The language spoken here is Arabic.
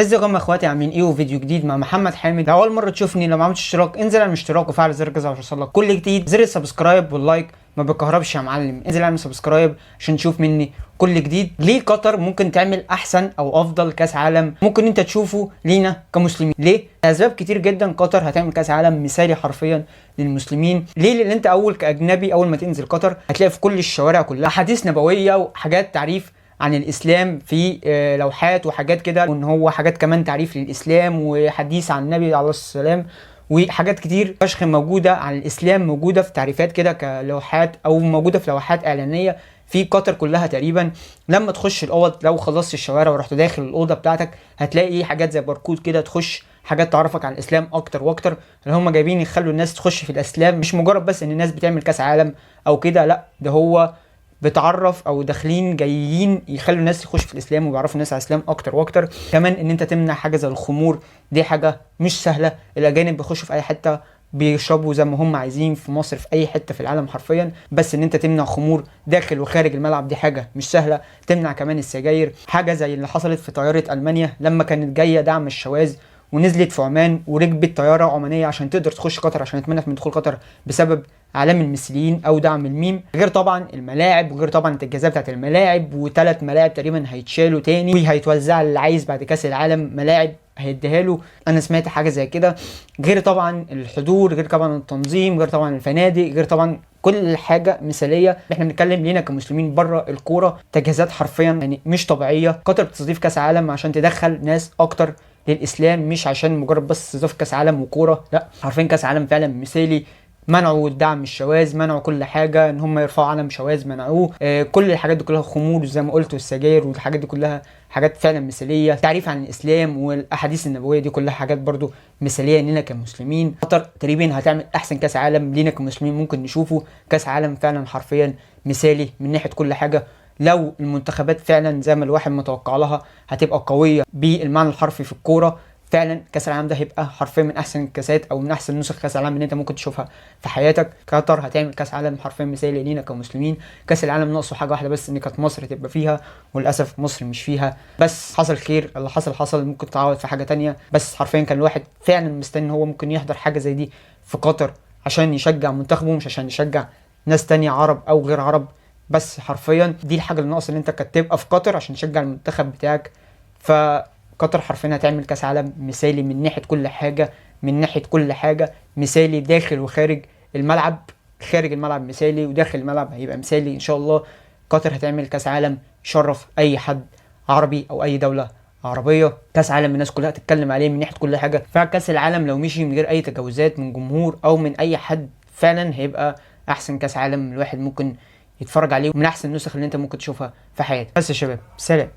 ازيكم يا اخواتي، عاملين ايه؟ وفيديو جديد مع محمد حامد. لو اول مره تشوفني، لو ما عملتش اشتراك انزل اعمل اشتراك وفعل زر الجرس عشان يوصلك كل جديد. زر السبسكرايب واللايك ما بيكهربش يا معلم. انزل اعمل سبسكرايب عشان تشوف مني كل جديد. ليه قطر ممكن تعمل احسن او افضل كاس عالم ممكن انت تشوفه لينا كمسلمين؟ ليه؟ اسباب كتير جدا قطر هتعمل كاس عالم مثالي حرفيا للمسلمين. ليه؟ لان انت كاجنبي اول ما تنزل قطر هتلاقي في كل الشوارع كلها احاديث نبويه وحاجات تعريف عن الاسلام في لوحات وحاجات كده، وان هو حاجات كمان تعريف للاسلام وحديث عن النبي عليه السلام، وحاجات كتير فشخ موجوده عن الاسلام موجوده في تعريفات كده كلوحات او موجوده في لوحات اعلانيه في قطر كلها تقريبا. لما تخش الاوض، لو خلصت الشوارع ورحت داخل الاوضه بتاعتك، هتلاقي حاجات زي باركود كده تخش حاجات تعرفك عن الاسلام اكتر واكتر. اللي هم جايبين يخلوا الناس تخش في الاسلام، مش مجرد بس ان الناس بتعمل كاس عالم او كده، لا ده هو بتعرف او داخلين جايين يخلوا الناس يخش في الاسلام ويعرفوا الناس على الاسلام اكتر واكتر. كمان ان انت تمنع حاجه زي الخمور، دي حاجه مش سهله. الاجانب بيخشوا في اي حته بيشربوا زي ما هم عايزين في مصر، في اي حته في العالم حرفيا، بس ان انت تمنع خمور داخل وخارج الملعب دي حاجه مش سهله. تمنع كمان السجاير، حاجه زي اللي حصلت في طياره المانيا لما كانت جايه دعم الشواذ ونزلت في عمان وركبت طياره عمانيه عشان تقدر تخش قطر، عشان اتمنعت من دخول قطر بسبب اعلام المثليين او دعم الميم. غير طبعا الملاعب، وغير طبعا التجهيزات بتاعت الملاعب، وثلاث ملاعب تقريبا هيتشالوا تاني وهيتوزع اللي عايز بعد كاس العالم ملاعب هيديها له. انا سمعت حاجه زي كده. غير طبعا الحضور، غير طبعا التنظيم، غير طبعا الفنادق، غير طبعا كل حاجه مثاليه. احنا بنتكلم لينا كمسلمين بره الكوره تجهيزات حرفيا يعني مش طبيعيه. قطر بتستضيف كاس عالم عشان تدخل ناس اكتر للاسلام، مش عشان مجرد بس استضافه كاس عالم وكوره، لا حرفيا كاس عالم فعلا مثالي. منعوا الدعم الشواذ، منعوا كل حاجه، ان هم يرفعوا علم شواذ منعوه. كل الحاجات دي كلها خمور زي ما قلت والسجاير والحاجات دي كلها حاجات فعلا مثاليه. تعريف عن الاسلام والاحاديث النبويه دي كلها حاجات برضو مثاليه لينا كمسلمين. قطر تقريبا هتعمل احسن كاس عالم لينا كمسلمين ممكن نشوفه. كاس عالم فعلا حرفيا مثالي من ناحيه كل حاجه. لو المنتخبات فعلا زي ما الواحد متوقع لها هتبقى قويه بالمعنى الحرفي في الكوره، فعلا كاس العالم ده هيبقى حرفيا من احسن الكاسات او من احسن نسخ كاس العالم اللي انت ممكن تشوفها في حياتك. قطر هتعمل كاس عالم حرفيا مثالي لينا كمسلمين. كاس العالم ناقصه حاجه واحده بس، ان كانت مصر تبقى فيها، وللاسف مصر مش فيها. بس حصل خير، اللي حصل حصل، ممكن تعوض في حاجه تانية. بس حرفيا كان الواحد فعلا مستني ان هو ممكن يحضر حاجه زي دي في قطر عشان يشجع منتخبه، مش عشان يشجع ناس تانية عرب او غير عرب. بس حرفيا دي الحاجه اللي ناقصه، ان انت كانت تبقى في قطر عشان تشجع المنتخب بتاعك. قطر حرفيا هتعمل كاس عالم مثالي من ناحيه كل حاجه، من ناحيه كل حاجه مثالي داخل وخارج الملعب. خارج الملعب مثالي، وداخل الملعب هيبقى مثالي ان شاء الله. قطر هتعمل كاس عالم يشرف اي حد عربي او اي دوله عربيه. كاس عالم الناس كلها تتكلم عليه من ناحيه كل حاجه. فكاس العالم لو مشي من غير اي تجاوزات من جمهور او من اي حد، فعلا هيبقى احسن كاس عالم الواحد ممكن يتفرج عليه، ومن احسن النسخ اللي انت ممكن تشوفها في حياتك. بس يا شباب، سلام.